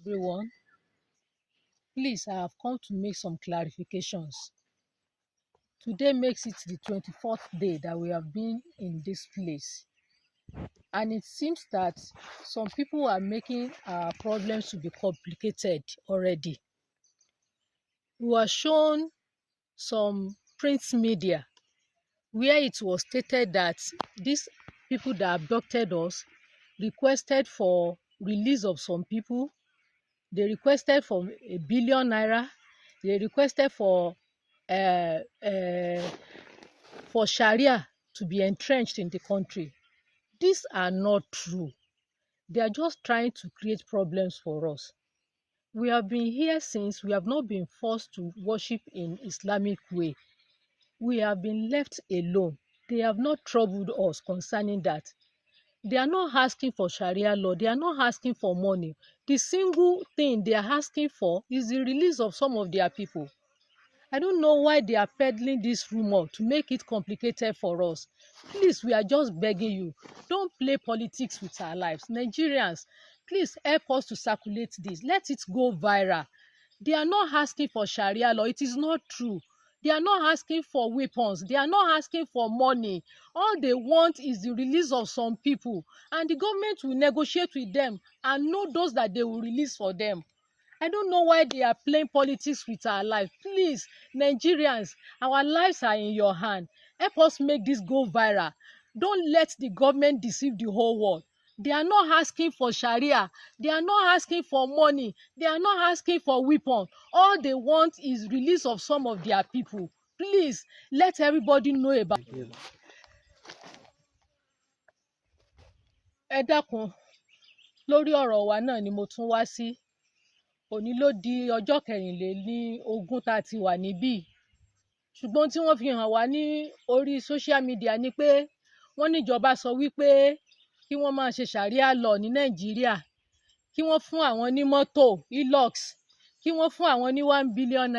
everyone. Please, I have come to make some clarifications. Today makes it the 24th day that we have been in this place. And it seems that some people are making our problems to be complicated already. We were shown some print media where it was stated that these people that abducted us requested for release of some people. They requested for ₦1 billion. They requested for Sharia to be entrenched in the country. These are not true. They are just trying to create problems for us. We have been here since. We have not been forced to worship in Islamic way. We have been left alone. They have not troubled us concerning that. They are not asking for Sharia law. They are not asking for money. The single thing they are asking for is the release of some of their people. I don't know why they are peddling this rumor to make it complicated for us. Please, we are just begging you. Don't play politics with our lives. Nigerians, please help us to circulate this. Let it go viral. They are not asking for Sharia law. It is not true. They are not asking for weapons. They are not asking for money. All they want is the release of some people. And the government will negotiate with them and know those that they will release for them. I don't know why they are playing politics with our life. Please, Nigerians, our lives are in your hand. Help us make this go viral. Don't let the government deceive the whole world. They are not asking for Sharia. They are not asking for money. They are not asking for weapons. All they want is release of some of their people. Please, let everybody know about it. Ẹ dákun, lórí ọ̀rọ̀ wa náà ni mo tún wá sí. Òní ló di ọjọ́ 24 tá a ti wà níbí. Ṣùgbọ́n tí wọ́n fi hàn wá ní orí social media ni pé wọ́n níjọba sọ wípé kí wọ́n máa ṣe Sharia law ní Nàìjíríà, kí wọ́n fún àwọn ní mọ́tò Hilux, kí wọ́n fún àwọn ní ₦1 billion,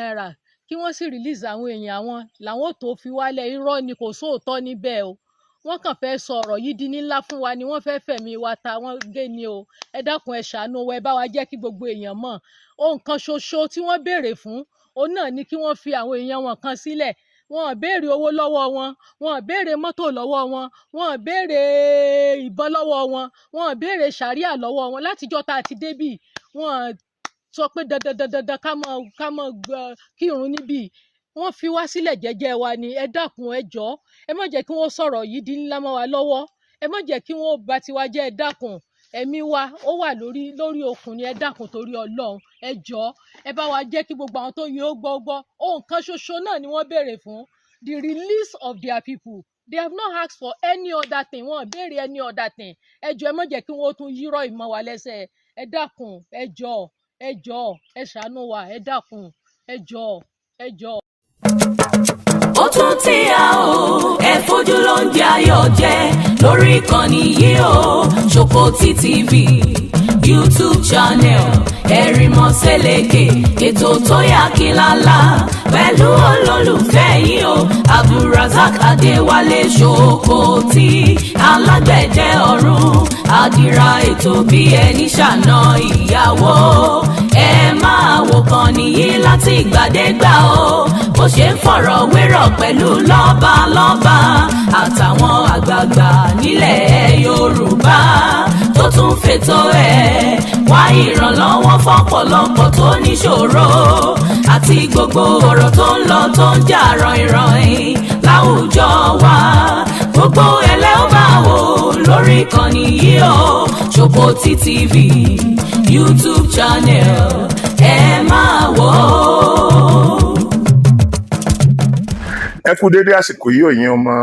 kí wọ́n sì release àwọn èèyàn àwọn làwọn ò tó fi wálẹ̀. Irọ́ ni, kò sóòótọ́ níbẹ̀ o. Wọ́n kàn fẹ́ sọ ọ̀rọ̀ yìí di ńlá fún wa ni, wọ́n fẹ́ fẹ̀mí wa ta wọ́n gé ni o. Ẹ dákun, ẹ ṣàánú wa, ẹ bá wa jẹ́ kí gbogbo èèyàn mọ̀. Ohun kan ṣoṣo tí wọ́n béèrè fún òun náà ni kí wọ́n fi àwọn èèyàn wọn kan sílẹ̀. Wọn ò béèrè owó lọ́wọ́ wọn, wọn ò béèrè mọ́tò lọ́wọ́ wọn, wọn ò béèrè ìbọn lọ́wọ́ wọn, wọn ò béèrè Sharia lọ́wọ́ wọn. Látijọ́ tá a ti débì, wọn sọ pé dandan ká mọ kírun níbí. Wọ́n fi wá sílẹ̀ jẹ́jẹ́ wa ni. Ẹ dákun, ẹ jọ̀ọ́, ẹ má jẹ́ kí wọ́n sọ̀rọ̀ yìí di ńlá mọ́ wa lọ́wọ́. Ẹ má jẹ́ kí wọ́n bà tiwa jẹ́. Ẹ dákun, ẹ̀mí wa ó wà lórí okùn ni. Ẹ dákun torí Ọlọ́run, ẹ jọ̀ọ́, ẹ bá wa jẹ́ kí gbogbo àwọn tó yẹ ó gbọ́. Ohun kan ṣoṣo náà ni wọ́n béèrè fún, the release of their people. They have not asked for any other thing. Wọn ò béèrè any other thing. Ẹ jọ̀ọ́, ẹ má jẹ́ kí wọ́n tún yírọ̀ ìmọ̀ wa lẹ́sẹ̀. Ẹ dákun, ẹ jọ̀ọ́, ẹ ṣàánú wa. Ẹ dákun, ẹ jọ̀ọ́. Ó tún ti yá o, ẹ fojú ló ń jẹ ayọ̀ jẹ lórí ìkànnì yìí o, Ṣòkòtì TV YouTube channel, Ẹ̀rìnmọ́ Sẹ́lẹ̀kẹ̀, ètò tó yà kílálà pẹ̀lú olólùfẹ́ yìí o, Abdulrasaq Adéwálé Ṣòkòtì, alágbẹ̀dẹ ọ̀run, àdìrà ètò bí ẹni ṣàna ìyàwó. Ẹ máa wò kàn nìyí láti ìgbàdégbà o, bó ṣe ń fọ̀rọ̀ wérọ̀ pẹ̀lú lọ́balọ́ba àtàwọn àgbààgbà nílẹ̀ Yorùbá, tó tún fètò ẹ̀ wá ìrànlọ́wọ́ fọ́pọ̀lọpọ̀ tó níṣòro, àti gbogbo ọ̀rọ̀ tó ń lọ tó ń jà ròhìnròhìn láwùjọ wa. Gbogbo ẹlẹ́ ó máa wò lórí ìkànnì yìí o, Ṣòkòtì TV YouTube channel, ẹ máa wò ó. Ẹ kú dédé àsìkò yìí ẹ̀yin ọmọ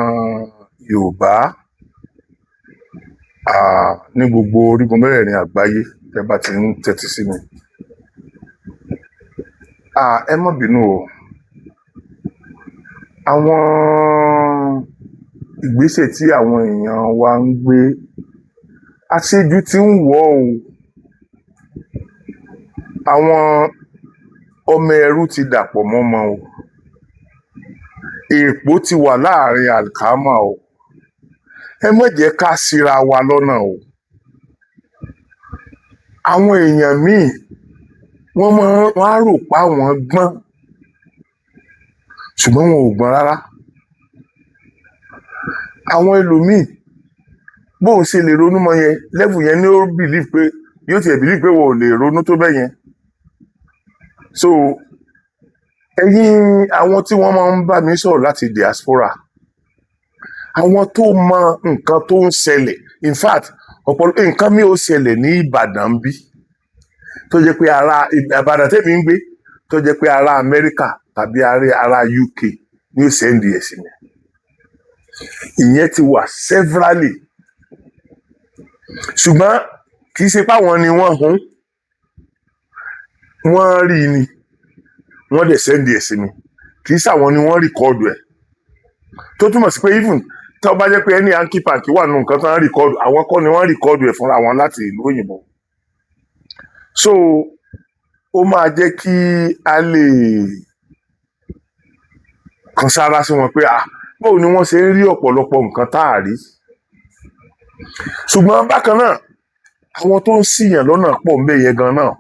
Yorùbá ní gbogbo orígun mẹ́rẹ̀ẹ̀rin àgbáyé tẹ́ bá ti ń tẹ́tí sí mi. Ẹ má bínú o, àwọn ìgbésẹ̀ tí àwọn èèyàn wa ń gbé, àṣejù tí ń wọ̀ o. Àwọn ọmọ ẹrú ti dàpọ̀ mọ́mọ o. Èèpo ti wà láàrin àlìkámà o. Ẹ má jẹ́ ká ṣìra wa lọ́nà o. Àwọn èèyàn míì wọ́n á rò pa wọ́n gbọ́n ṣùgbọ́n wọn ò gbọ́n rárá. Àwọn ẹlòmíì bóun ṣe lè ronú mọ yẹn level yẹn ni ó believe pé yóò tiẹ̀ believe pé wọn ò lè ronú tó bẹ́ẹ̀ yẹn. So ẹ̀yin àwọn tí wọ́n máa ń bá mi sọ̀rọ̀ láti diaspora, àwọn tó mọ nǹkan tó ń ṣẹlẹ̀, in fact ọ̀pọ̀lọpọ̀ nǹkan mi ò ṣẹlẹ̀ ní Ìbàdàn bí tó jẹ́ pé ará Ìbàdàn tèmi ń gbé tó jẹ́ pé ará Amẹ́ríkà tàbí ará UK ni ó sẹ́ndì ẹ̀ sí mi. Ìyẹn ti wà severally, ṣùgbọ́n kì í ṣe páwọn ni wọ́n hun, wọ́n rí ni wọ́n dẹ̀ sẹ́ndì ẹ̀ sí mi, kì í ṣàwọn ni wọ́n rìkọ́ọ̀dù ẹ̀, tó túmọ̀ sí pé even tó bá jẹ́ pé ẹni hanky panky wà nínú nǹkan tó ń rìkọ́ọ̀dù, àwọn kọ́ ni wọ́n rìkọ́ọ̀dù ẹ̀ fúnra wọn láti ìlú òyìnbó. So ó máa jẹ́ kí a lè kan sára sí wọn pé báwo ni wọ́n ṣe ń rí ọ̀pọ̀lọpọ̀ nǹkan tá a rí. Ṣùgbọ́n bákan náà àwọn tó ń ṣìyàn lọ́nà pọ̀ ńbẹ̀ yẹn gan náà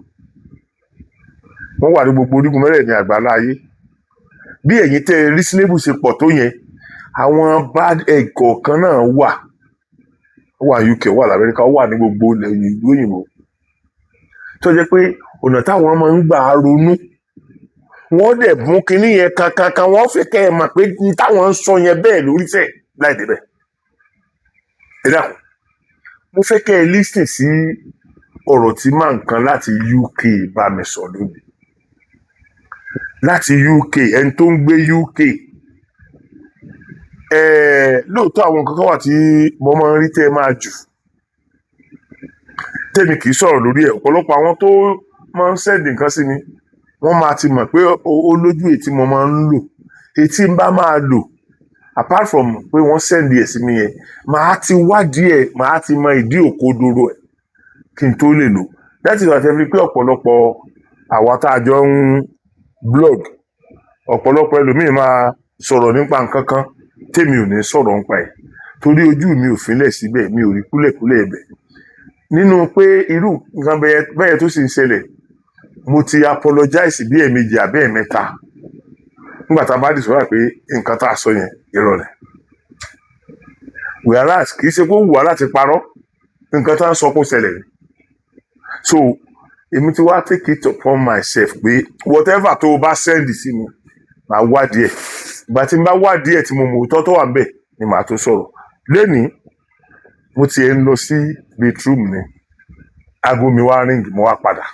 wọ́n wà ní gbogbo orígun mẹ́rẹ̀ẹ̀rin àgbáńlá ayé. Bí ẹ̀yin tẹ́ reasonable ṣe pọ̀ tó yẹn, àwọn bad egg kọ̀ọ̀kan náà wà UK, wà l'Amẹ́ríkà, wà ní gbogbo ìlú òyìnbó tó jẹ́ pé ọ̀nà táwọn máa ń gbà ronú wọ́n dẹ̀ mú kinní yẹn kankan wọ́n fẹ́ kẹ́ ẹ mọ̀ pé táwọn ń sọ yẹn bẹ́ẹ̀ lórí tẹ̀ láì débẹ̀. Ẹ dákun, mo fẹ́ kẹ́ ẹ listen sí ọ̀rọ̀ tí máa ń kan láti UK bá mi sọ lónìí. Láti UK, ẹni tó ń gbé UK, lóòótọ́ àwọn nǹkan kan wà tí mo máa ń rí tẹ́ ẹ máa jù tẹ́mi kì í sọ̀rọ̀ lórí ẹ̀. Ọ̀pọ̀lọpọ̀ àwọn tó máa ń sẹ́ẹ̀dì nǹkan sí mi wọ́n máa ti mọ̀ pé ó lójú èyí tí mo máa ń lò, èyí tí n bá máa lò apart from pé wọ́n sẹ́ẹ̀dì ẹ̀ sí mi yẹn, màá ti wádìí ẹ̀, màá ti mọ ìdí òkodoro ẹ̀ kí n tó lè lò. That is why I fi pé ọ̀pọ̀lọpọ̀ àwa tá a jọ ń blog, ọ̀pọ̀lọpọ̀ ẹlòmíì máa sọ̀rọ̀ nípa nǹkan kan tèmi ò ní sọ̀rọ̀ nípa ẹ̀ torí ojú mi ò fínlẹ̀ síbẹ̀, mi ò rí kúlẹ̀kúlẹ̀ ẹ̀bẹ̀. Nínú pé irú nǹkan bẹ́ẹ̀ tó sì ń ṣẹlẹ̀, mo ti apologize bí ẹ̀ẹ̀mejì àbí ẹ̀ẹ̀mẹ́ta nígbà tá a bá dìsọ́ra pé nǹkan tá a sọ yẹn irọ́ rẹ̀. Whereas kì í ṣe pé ó wù wá láti parọ́, nǹkan tá a sọ kó ṣẹlẹ̀ ni. So èmi ti wá take it upon myself pé whatever tó o bá send sí mi, màá wádìí ẹ̀. Ìgbà tí n bá wádìí ẹ̀ tí mo mọ̀ òótọ́ tó wà níbẹ̀ ni màá tó sọ̀rọ̀. Lénìí mo ti ń lọ sí bedroom ni, aago mi wá ring, mo wá padà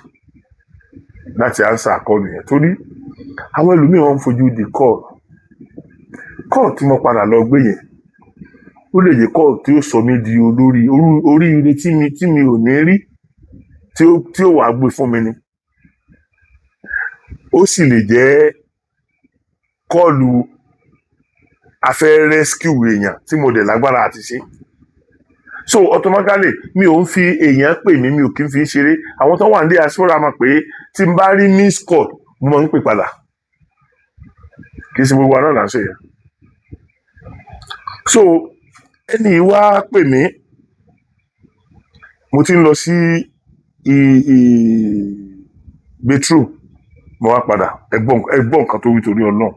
láti answer call yẹn torí àwọn ẹlòmíì wọn ń fojú di call tí mo padà lọ gbé yẹn ó lè jẹ́ call tí ó sọ mí di oríire tí mi ò ní rí tí ó wàá gbé fún mi ni. Ó sì lè jẹ́ kọ́ọ̀lù afẹ́ rescue èèyàn tí mo dẹ̀ lágbára àti ṣe. So automatically mi ò ń fi èèyàn pè mí, mi ò kí ń fi ṣeré. Àwọn tó wà ní diaspora mọ̀ pé tí n bá rí miss call mo máa ń pè padà, kì í ṣe gbogbo àná là ń ṣe yẹn. So ẹni wá pè mí, mo ti ń lọ sí bedroom, mo wá padà, ẹgbọ́n nǹkan tó wí torí Ọlọ́run.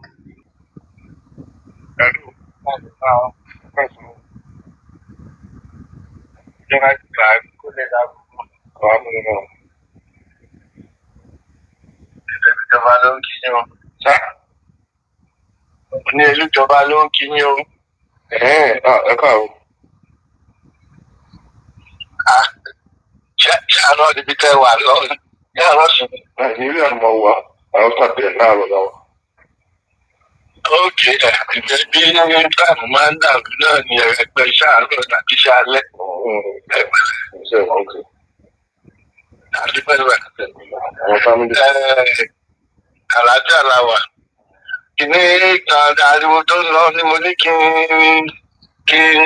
Ìjọba ló ń kí yín o. Ní ìlú ìjọba ló ń kí yín o. Ẹ káàárọ̀. Ṣé àná níbi tẹ́ wà lọ? Ṣé àná sùn? Nàìjíríà ni mo wà, àwọn pàtẹ láàárọ̀ lọ́wọ́. Ókè, ìjẹ́ bí táàmù máa ń dàrú náà ni ẹgbẹ́ iṣẹ́ àárọ̀ tàbí iṣẹ́ alẹ́. Ṣé ìwọ̀n òkè? Àdúgbò Àwọn fámìlì. Àlàájá la wà. Kìíní kan ariwo tó ń lọ ni mo ní kí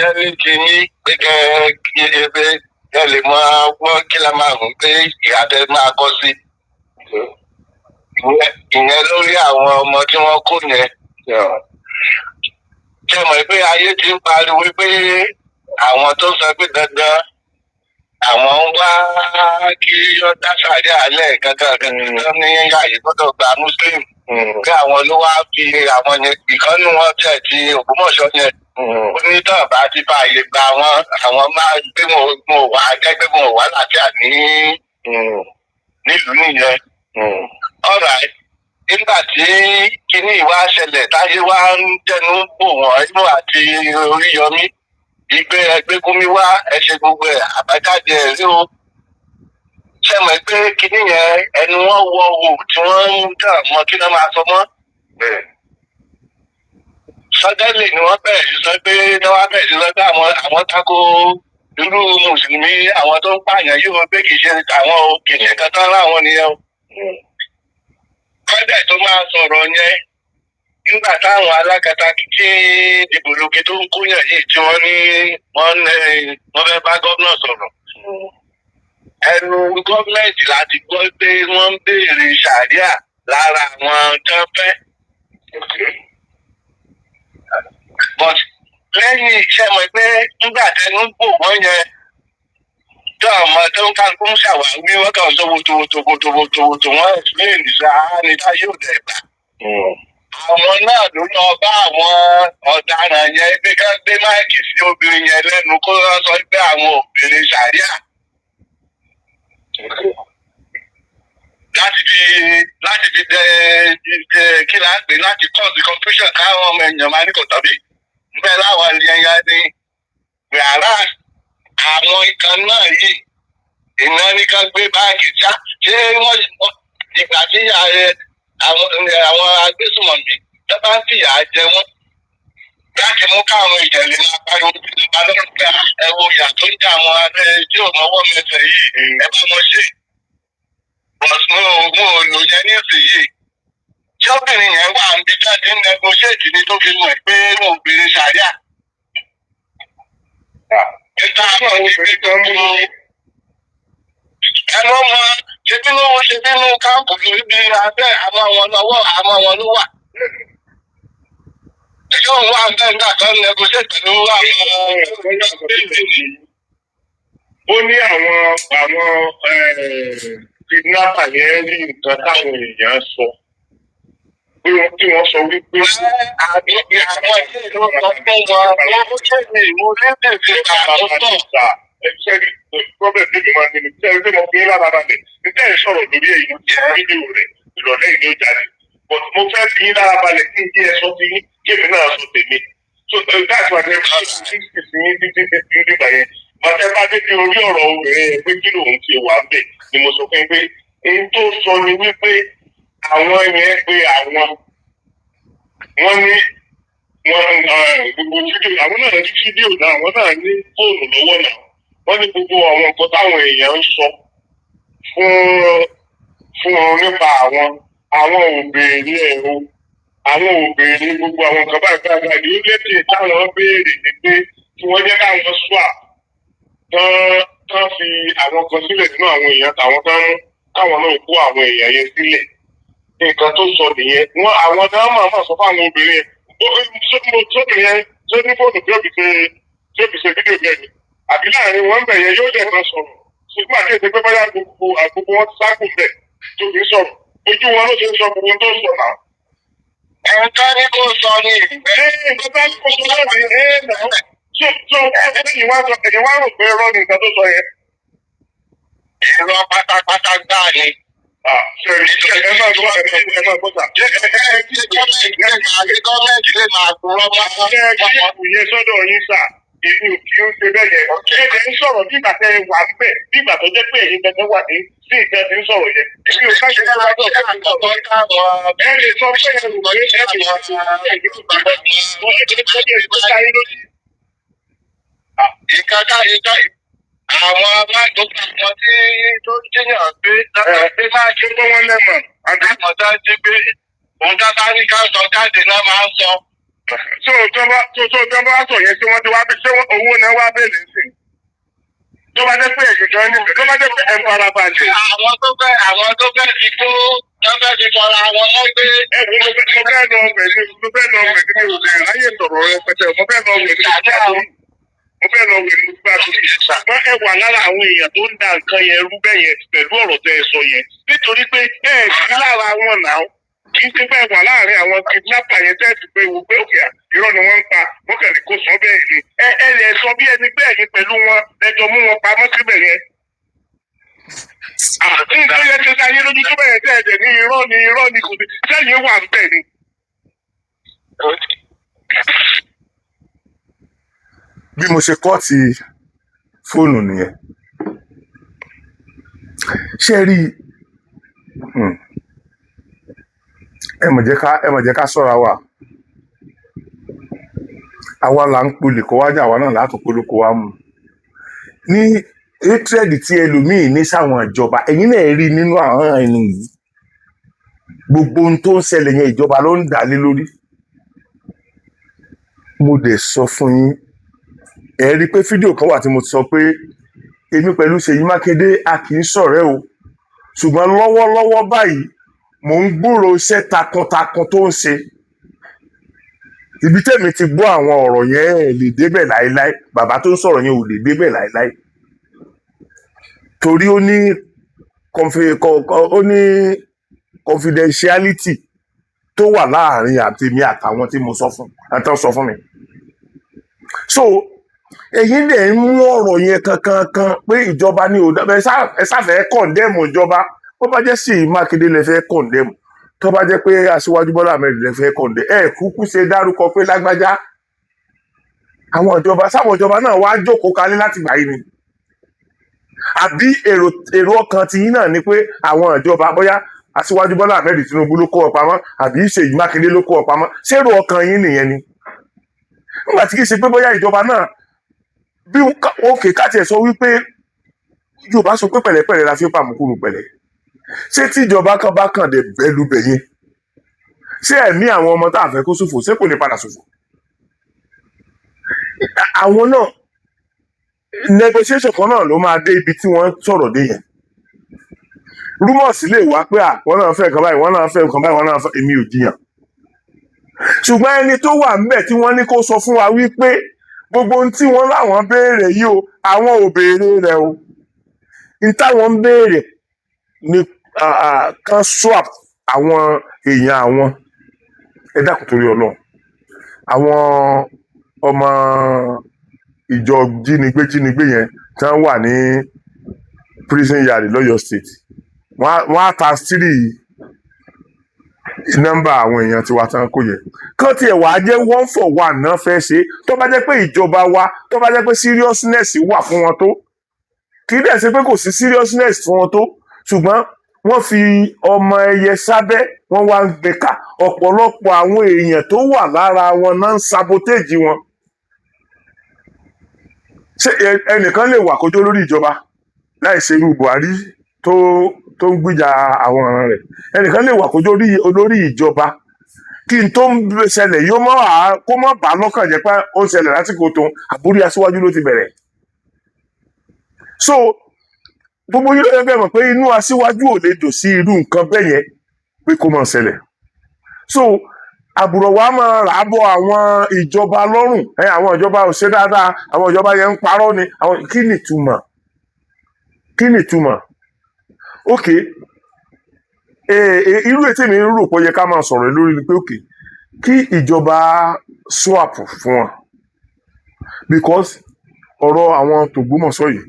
yẹn ní kí yín pé kẹ́ lè máa gbọ́ kí la máa rùn pé ìyáàdẹ máa kọ́ sí. Ìyẹn lórí àwọn ọmọ tí wọ́n kó yẹn. Ṣé mọ̀ pé ayé ti ń pariwo pé àwọn tó sọ pé dandan àwọn ń wá kí ó dá sàrí àlẹ́ kankan ní àyè gbọ́dọ̀ gba muslim kí àwọn ló wá fi àwọn yẹn ìkànnì wọn jẹ́ ti Ògbómọ̀ṣọ́ yẹn onítàn bá ti bá àyè gba àwọn máa gbé wọn wá jẹ́gbẹ́ wọn wá láti àní nílùú nìyẹn. Alright, nígbà tí kinní ìwà ṣẹlẹ̀ táyé wá ń jẹnu bò wọ́n inú àti Oríyọmí ìgbé ẹgbẹ́gúnmi wá ẹ̀ṣẹ̀ gbogbo ẹ̀ àbájáde ẹ̀ rí o. Ṣé mọ̀ pé kinní yẹn ẹnu wọn wọ wò tí wọ́n ń dà mọ́ kí wọ́n máa sọ mọ́? Sọ́dẹ́lì ni wọ́n bẹ̀rẹ̀ sí sọ pé wọ́n bẹ̀rẹ̀ sí sọ pé àwọn tako irú mùsùlùmí àwọn tó ń pààyàn yìí wọ́n pé kì í ṣe àwọn o kì í ṣe kan tán láwọn nìyẹn o. Kọ́dẹ̀ tó máa sọ̀rọ̀ yẹn nígbà táwọn alákatá tí dìbòlóge tó ń kóyàn yìí tí wọ́n ní wọ́n fẹ́ bá gómìnà sọ̀rọ̀. Ẹnu gọ́ọ̀mẹ̀ntì láti gbọ́ pé wọ́n ń béèrè sàríà lára àwọn tó fẹ́. But lẹ́yìn iṣẹ́ mọ̀ pé nígbà tẹnu ń bò wọ́n yẹn tó ọmọ tó ń kálukú ń ṣàwáwí wọ́n kàn sọ wòtòwòtò wọ́n explain sáà ní táyé òde ẹ̀gbà. Àwọn náà ló lọ bá àwọn ọ̀daràn yẹn pé ká gbé máìkì sí obìnrin yẹn lẹ́nu kó lọ sọ pé àwọn obìnrin ṣàríà. Láti fi dẹ kí là ń pè láti cause confusion káwọn ọmọ èèyàn máa ní kò tọ́bí. Bẹ́ẹ̀ láwọn ẹ̀yà ni yàrá àwọn ikán náà yìí iná ní ká gbé báàgì já ṣé wọ́n ìgbà tí àwọn agbésùmọ̀mí tó bá ń fìyà jẹ wọ́n láti mú káwọn ìjẹ̀lẹ̀ máa pariwo bí wọ́n bá lọ́rùn pé ẹ wo ìyà tó ń jà àwọn abẹ́ tí ò mọ́wọ́ mẹsẹ̀ yìí ẹ bá wọn ṣe. Bọ̀sùn òògùn òòlù yẹn ní ìsinyìí. Ṣé obìnrin yẹn wà níbi jáde ń negotiate ní tó fi mọ̀ pé wọn ò béèrè sàríà? Ìta àwọn ìgbé tó ń mú ẹnu ọmọ ṣe bínú káàpù lórí bí abẹ́ àmọ́ wọn lọ́wọ́ àmọ́ wọn ló wà. Ẹjọ́ òun wà bẹ́ẹ̀ nígbà tó ń negotiate pẹ̀lú àwọn ó ní àwọn kidnapper yẹn rí nǹkan táwọn èèyàn sọ pé tí wọ́n sọ wípé àwọn ilé ìlú sọ fún wọn ó kéde ìmú lédè sí àtúntò. Ṣẹ́rí problem níbi máa ń ní ṣẹ́rí tí mo fi ń lára balẹ̀ níta ẹ̀ sọ̀rọ̀ lórí èyí ló jẹ́ fídíò rẹ̀ ìrọ̀lẹ́ ìlú jáde. But mo fẹ́ fi ń lára balẹ̀ kí n jẹ́ ẹ̀sọ́ ti yín kí èmi náà sọ tèmi. So that's why they're calling 60 sí yín títí nígbà yẹn. Bàtẹ́ bá dé bí orí ọ̀rọ̀ obìnrin yẹn pé kí lòun ti wà bẹ̀ ni mo sọ fún yín pé èyí tó sọ ni wípé àwọn yẹn pé wọ́n ní gbogbo fídíò àwọn náà ní fídíò náà àwọn náà ní fóònù lọ́wọ́ náà wọ́n ní gbogbo àwọn nǹkan táwọn èèyàn ń sọ fún nípa àwọn òbèèrè ẹ̀rọ àwọn òbèèrè gbogbo àwọn nǹkan báyìí ní ó létí táwọn béèrè ní pé kí wọ́n jẹ́ káwọn swap tán fi àwọn kan sílẹ̀ nínú àwọn èèyàn táwọn tán mú káwọn náà kó àwọn èèyàn yẹn sílẹ̀ nǹkan tó sọ nìyẹn wọn àwọn táwọn máa sọ fún àwọn obìnrin sóbìnrin yẹn tó ní fóònù tí ó fi ṣe fídíò bẹ́ẹ̀ ni àbí láàrin wọn bẹ̀ yẹn yóò dẹ̀ kan sọ̀rọ̀ ṣùgbọ́n àti ètò pé báyà gbogbo wọn ti sáàkù bẹ̀ tó fi sọ̀rọ̀ ojú wọn ló ṣe ń sọ gbogbo tó sọ náà. Ẹ̀ka ní kò sọ ní ìgbẹ́. Ẹ̀ka ní kò sọ ní ìgbẹ́ náà. Ẹ̀yin wá rò pé irọ́ ni nǹkan tó sọ yẹn. Irọ́ pátápátá gbáà ni. Ẹ máa gbọ́ sà. Gọ́ọ̀mẹ̀ntì lè máa kúrọ́ máa. Ṣé ẹ kí ìyẹn sọ́dọ̀ yín sà? Èmi ò kí ó ṣe bẹ́ẹ̀ yẹn. Ṣé ń sọ̀rọ̀ bí ìgbà tẹ wà ń bẹ̀ bí ìgbà tó jẹ́ pé èyí tẹ wà ní sí ìtẹ́ ti ń sọ̀rọ̀ yẹn. Èmi ò ká ṣe bá wà bọ̀ ká ẹ lè sọ pé ẹ rò pé ẹ ti wà sí ẹ̀yìn tó bá wọ́n ṣe tó tó yẹ kó káyé lójú. Àwọn amájọba wọn tí tó ń jẹyàn pé máa ṣe pé wọ́n lẹ́mọ̀ àgbàmọ̀ tá a ti gbé òun dábàá ní ká sọ jáde náà máa ń sọ. So tó bá sọ yẹn tí wọ́n ti wá bí ṣé owó náà wá bẹ̀rẹ̀ sí. Tó bá jẹ́ pé ẹ̀yìn kan níbẹ̀ tó bá jẹ́ pé ẹ̀ ń fara balẹ̀. Àwọn tó fẹ́ fi kó tó fẹ́ fi tọrọ àwọn ọmọ gbé. Mo fẹ́ lọ ọbẹ̀ ní òṣèlú láyé sọ̀rọ̀ rẹpẹtẹ mo fẹ́ lọ ọbẹ̀ ní ìgbà mo fẹ́ lọ wẹ̀ ní gbà tó yẹ ṣùgbọ́n ẹ wà lára àwọn èèyàn tó ń da nǹkan yẹn rú bẹ́ẹ̀ yẹn pẹ̀lú ọ̀rọ̀ tẹ́ ẹ sọ yẹn nítorí pé ẹ sí lára wọn náà kì í ṣe bẹ́ẹ̀ wà láàrin àwọn kidnapper yẹn tẹ́ ẹ ti pé wo pé òkè irọ́ ni wọ́n ń pa mọ́kànlá kó sọ bẹ́ẹ̀ ni ẹ lè sọ bí ẹni bẹ́ẹ̀ ni pẹ̀lú wọn lẹ́jọ́ mú wọn pamọ́ síbẹ̀ yẹn. Nítorí yẹn ti sáyé lójú tó bẹ̀rẹ̀ tẹ́ ẹ̀jẹ̀ ní irọ́ ni kò sí sẹ́yìn wà ń bẹ̀ ni. bí mo ṣe kọ́ ti fóònù nìyẹn ṣé ẹ rí ẹ mọ̀ jẹ́ ká ṣọ́ra wa àwa là ń polè kó wájà àwa náà látò polóko wa mú ní hatred tí ẹlòmíì ní sáwọn ìjọba ẹ̀yin náà rí nínú àwọn ẹni yìí gbogbo ohun tó ń ṣẹlẹ̀ yẹn ìjọba ló ń dà lé lórí mo dẹ̀ sọ fún yín ẹ rí i pé fídíò kan wà tí mo ti sọ pé èmi pẹ̀lú Ṣèyí Mákindé a kì í ṣọ̀rẹ́ o ṣùgbọ́n lọ́wọ́lọ́wọ́ báyìí mò ń gbúròó iṣẹ́ takuntakun tó ń ṣe ibi tẹ́mi ti gbọ́ àwọn ọ̀rọ̀ yẹn ẹ̀ lè débẹ̀ láéláé bàbá tó ń sọ̀rọ̀ yẹn ò lè débẹ̀ láéláé torí ó ní confidentiality tó wà láàrin àtèmi àtàwọn tí mo sọ fún mi so èyí dẹ̀ ń mú ọ̀rọ̀ yẹn kankan pé ìjọba ní ò dábẹ́ ẹ sáfẹ́ kọ̀ǹdẹ́mù ìjọba bó bá jẹ́ Ṣèyí Mákindé lè fẹ́ kọ̀ǹdẹ́mù tó bá jẹ́ pé Aṣíwájú Bọ́lá Ahmed lè fẹ́ kọ̀ǹdẹ́ ẹ kúkú ṣe dárúkọ pé lágbájá àwọn ìjọba sáwọn ìjọba náà wá jókòó kalẹ̀ láti gbà yìí ni àbí èrò ọkàn tiyín náà ni pé àwọn ìjọba bóyá Aṣíwájú Bọ́lá Ahmed Tinubu ló kó ọ pamọ́ àbí Ṣèyí Mákindé ló kó ọ pamọ́ ṣérò ọkàn yín nìyẹn ni nígbà tí kì í ṣe pé bóyá ìjọba náà bí òkè káàtì ẹ̀ sọ wípé Yorùbá sọ pé pẹ̀lẹ́pẹ̀lẹ́ la fi ń pàmùkúrú pẹ̀lẹ́ ṣé tí ìjọba kan bá kàn dé bẹ́ẹ̀lú bẹ̀yẹn ṣé ẹ̀mí àwọn ọmọ tá a fẹ́ kó ṣòfò ṣé kò ní padà ṣòfò àwọn náà negotiation kan náà ló máa dé ibi tí wọ́n sọ̀rọ̀ dé yẹn rumors lè wá pé wọ́n náà fẹ́ nǹkan báyìí wọ́n náà fẹ́ nǹkan báyìí wọ́n náà fẹ́ èmi ò jiyàn ṣùgbọ́n ẹni tó wà ńbẹ̀ tí wọ́n ní kó sọ fún wa wípé gbogbo ohun tí wọ́n láwọn béèrè yìí o àwọn ò béèrè rẹ̀ o ní táwọn ń béèrè ní kan swap àwọn èèyàn àwọn ẹ dákun torí Ọlọ́run àwọn ọmọ ìjọ jínigbé yẹn tí wọ́n wà ní prison yard lọ́yọ̀ state wọ́n á ta sírì nọ́mbà àwọn èèyàn tiwa tán kò yẹ kán tiẹ̀ wá jẹ́ 1-for-1 náà fẹ́ ṣe tó bá jẹ́ pé ìjọba wa tó bá jẹ́ pé seriousness wà fún wọn tó kì í dẹ̀ ṣe pé kò sí seriousness fún wọn tó ṣùgbọ́n wọ́n fi ọmọ ẹyẹ sábẹ́ wọ́n wá ń gbé ká ọ̀pọ̀lọpọ̀ àwọn èèyàn tó wà lára wọn náà ń sabotage wọn ṣé ẹnìkan lè wà kójó lórí ìjọba láì ṣe irú Buhari tó ń gbìjà àwọn ọ̀ràn rẹ̀ ẹnìkan lè wà kójó olórí ìjọba kí n tó ń ṣẹlẹ̀ yóò kó má bàá lọ́kàn jẹ́ pé ó ń ṣẹlẹ̀ lásìkò tó àbúrí Aṣíwájú ló ti bẹ̀rẹ̀ so gbogbo yìí ló fẹ́ mọ̀ pé inú Aṣíwájú ò lè dùn sí irú nǹkan bẹ́ẹ̀ yẹn pé kó máa ṣẹlẹ̀ so àbùrọ̀ wa máa rà á bọ̀ àwọn ìjọba lọ́rùn àwọn ìjọba ò ṣe dáadáa àwọn ìjọba yẹn ń parọ́ ni kí ni ìtumọ̀ ok irú ètò mi ń rò pé ó yẹ ká máa sọ̀rọ̀ lórí ni pé ok kí ìjọba swap fún wọn because ọ̀rọ̀ àwọn tògbómọ̀ṣọ́ yìí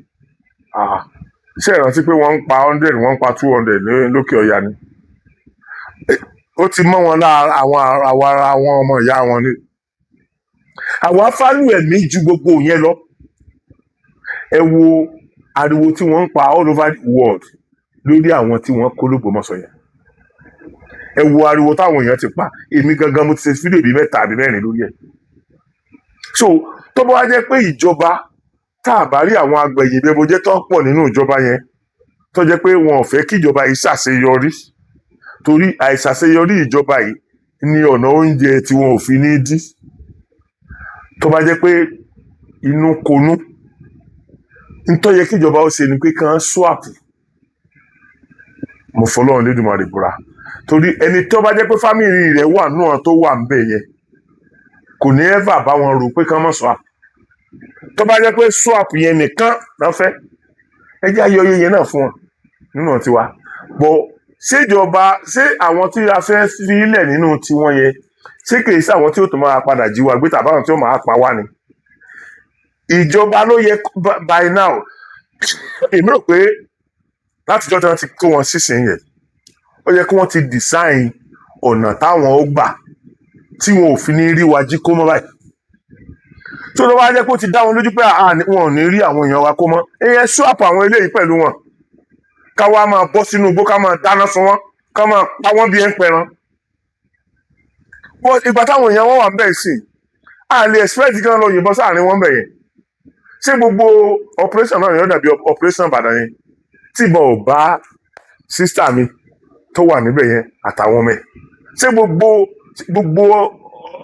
ṣe ìrántí pé wọ́n ń pa 100 wọ́n ń pa 200 lókè ọ̀yà ni ó ti mọ́ wọn lára àwọn ọmọ ìyá wọn ni àwọn afálù ẹ̀mí ju gbogbo yẹn lọ ẹ wo ariwo tí wọ́n ń pa all over the world lórí àwọn tí wọ́n kó l'Ógbómọ̀ṣọ́ yẹn ẹ wo ariwo táwọn èèyàn ti pa èmi gangan mo ti ṣe fídíò bíi 3 àbí 4 lórí ẹ̀ so tó bá wá jẹ́ pé ìjọba tá a bá rí àwọn agbẹ̀yìnbẹ̀bọjẹ́ tó pọ̀ nínú ìjọba yẹn tó jẹ́ pé wọn ò fẹ́ kí ìjọba yìí ṣàṣeyọrí torí àìṣàṣeyọrí ìjọba yìí ni ọ̀nà oúnjẹ tí wọn ò fi ní dí tó bá jẹ́ pé inú konú nítorí yẹ kí ìjọba ó ṣe ni pé kàn swap mo fọlọ́run lédùmarè búra torí ẹni tó bá jẹ́ pé fámìlì rẹ̀ wà náà tó wà ń bẹ̀ yẹn kò ní ẹ́fà bá wọn rò pé kàn mọ̀ swap tó bá jẹ́ pé swap yẹn nìkan náà fẹ́ ẹ jẹ́ ayọ̀ yẹn náà fún wọn nínú tiwa bọ̀ ṣèjọba ṣé àwọn tí a fẹ́ fi ilẹ̀ nínú tiwọn yẹn ṣé kìí sí àwọn tí ó tún máa padà jí wa gbé tàbí àwọn tí ó máa pa wá ni ìjọba ló yẹ by now èmi rò pé látijọ́ tí wọ́n ti kó wọn sísìn yẹn ó yẹ kí wọ́n ti design ọ̀nà táwọn ó gbà tí wọn ò fi ní rí wa jí kó mọ́ báyìí tó ló wá jẹ́ pé ó ti dá wọn lójú pé wọn ò ní rí àwọn èèyàn wa kó mọ́ èèyàn swap àwọn eléyìí pẹ̀lú wọn ká wá máa bọ́ sínú igbó ká máa dáná sun wọn ká máa pa wọ́n bí ẹ̀ ń pẹran bọ́ ìgbà táwọn èèyàn wọn wà ń bẹ̀ sí a lè expect kí wọ́n lọ yìnbọn sáàrin wọn bẹ̀ yẹn ṣé gbogbo operation náà ni ó dàbí operation Ìbàdàn yẹn tí ìbọn ò bá sísítà mi tó wà níbẹ̀ yẹn àtàwọn ọmọ ẹ̀ ṣé gbogbo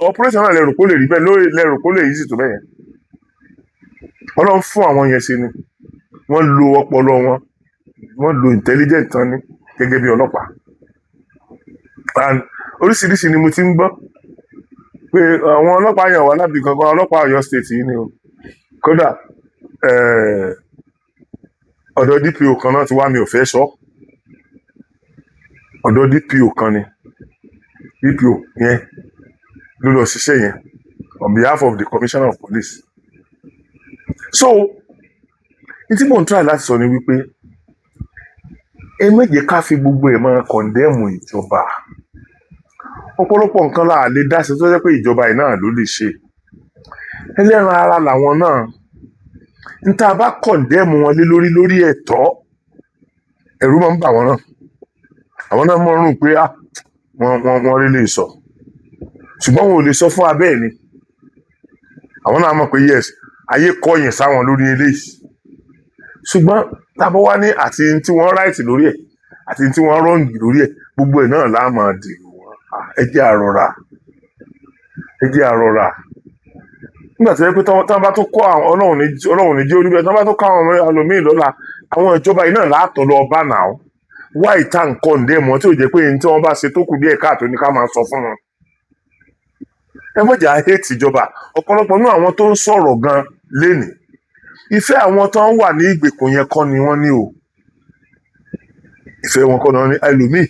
operation náà lẹ́rù kó lè rí bẹ́ẹ̀ lórí lẹ́rù kó lè yí sí tó bẹ́ẹ̀ yẹn Ọlọ́run fún àwọn yẹn ṣe ni wọ́n lo ọpọlọ wọ́n lo intelligent tán ní gẹ́gẹ́ bí ọlọ́pàá and oríṣiríṣi ni mo ti ń gbọ́ pé àwọn ọlọ́pàá yàn wá lábì kankan ọlọ́pàá Ọ̀yọ́ state yìí ni o kódà ọ̀dọ̀ DPO kan náà ti wá mi ò fẹ́ sọ ọ̀dọ̀ DPO kan ni DPO yẹn ló lọ ṣiṣẹ́ yẹn on behalf of the commissioner of police so ní tí mò ń try láti sọ ni wípé ẹ méje ká fi gbogbo ẹ̀ máa kọ̀ndẹ́mù ìjọba ọ̀pọ̀lọpọ̀ nǹkan là lè dá sí tó jẹ́ pé ìjọba yìí náà ló lè ṣe ẹlẹ́ran ara làwọn náà ń tá a bá kọ̀ndẹ́mù wọn lórí ẹ̀tọ́ ẹ̀rù máa ń bà wọ́n náà àwọn náà mọ̀ rún pé wọ́n rí lè sọ ṣùgbọ́n wọn ò lè sọ fún abẹ́ ni àwọn náà mọ̀ pé yes ayé kọ̀yìn sáwọn lórí eléyìí ṣùgbọ́n tábọ̀ wá ní àti tí wọ́n ráìtì lórí ẹ̀ àti tí wọ́n rọ́ǹgì lórí ẹ̀ gbogbo ẹ̀ náà láàmú àdìrò wọn ẹ jẹ́ àrọ̀rà nígbà tó yẹ pé tán bá tó kọ́ àwọn ọlọ́run ní jẹ́ orí bẹ́ẹ̀ tán bá tó kọ́ àwọn ẹlòmíì lọ́la àwọn ìjọba yìí náà látọ̀ lọ bá nà ó wá ìta nǹkan ǹdẹ́ mọ́ tí ò jẹ́ pé ní tí wọ́n bá ṣe tó kù díẹ̀ káàtó ní ká máa sọ fún wọn. ẹ mọ̀jà hate ìjọba ọ̀pọ̀lọpọ̀ nínú àwọn tó ń sọ̀rọ̀ gan lénìí ìfẹ́ àwọn tó ń wà ní ìgbèkùn yẹn kọ́ ni wọ́n ní o ìfẹ́ wọn kọ́ ni wọ́n ní ẹlòmíì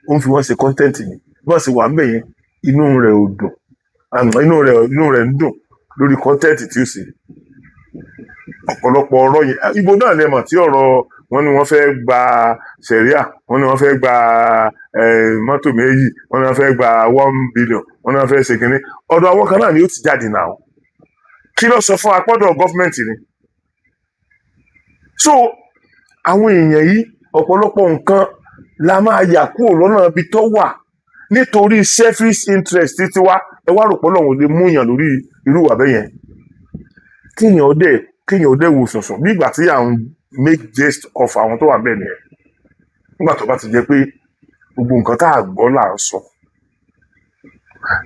ó ń fi wọ́n ṣe content ni bọ́ọ̀ sì wà ń bẹ̀ yẹn inú rẹ̀ ò dùn inú rẹ̀ ń dùn lórí content tí ó sì ọ̀pọ̀lọpọ̀ ọ̀rọ̀ yẹn ibo náà lẹ́mọ̀ tí ọ̀rọ̀ wọn ni wọ́n fẹ́ gba sẹ̀ríà wọn ni wọ́n fẹ́ gba mọ́tò méjì wọn ni wọ́n fẹ́ gba 1 billion wọn ni wọ́n fẹ́ ṣe kínní ọ̀dọ̀ àwọn kan náà ni ó ti jáde náà kí ló sọ fún apọ́dọ̀ gọ́fìmẹ̀ntì ni so àwọn èèyàn yìí ọ̀pọ̀lọpọ̀ nǹkan la máa yà kúrò lọ́nà ibi tó wà nítorí selfish interest títí wá ẹ wá rò pé Ọlọ́run lè mú yàn lórí irú wà bẹ́yẹn kéèyàn ó dẹ̀ wò sùnsùn bí ìgbà tí à ń make jest of àwọn tó wà bẹ́ẹ̀ nìyẹn nígbà tó bá ti jẹ́ pé gbogbo nǹkan tá a gbọ́ là ń sọ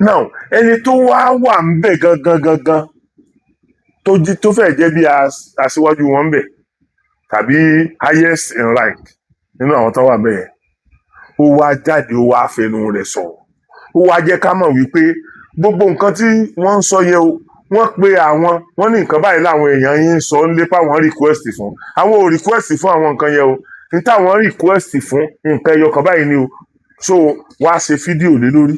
now ẹni tó wá wà ń bẹ̀ gangan tó fẹ́ jẹ́ bí aṣíwájú wọn ń bẹ̀ tàbí highest in rank nínú àwọn tó wà bẹ́ẹ̀ ó wá jáde ó wá fẹnu rẹ̀ sọ̀rọ̀ ó wá jẹ́ ká mọ̀ wípé gbogbo nǹkan tí wọ́n ń sọ yẹ o wọ́n pe wọ́n ní nǹkan báyìí láwọn èèyàn yín ń sọ ń lépa àwọn request fún àwọn ò request fún àwọn nǹkan yẹ o ní táwọn request fún nǹkan ẹyọ kan báyìí ni o so wá ṣe fídíò lé lórí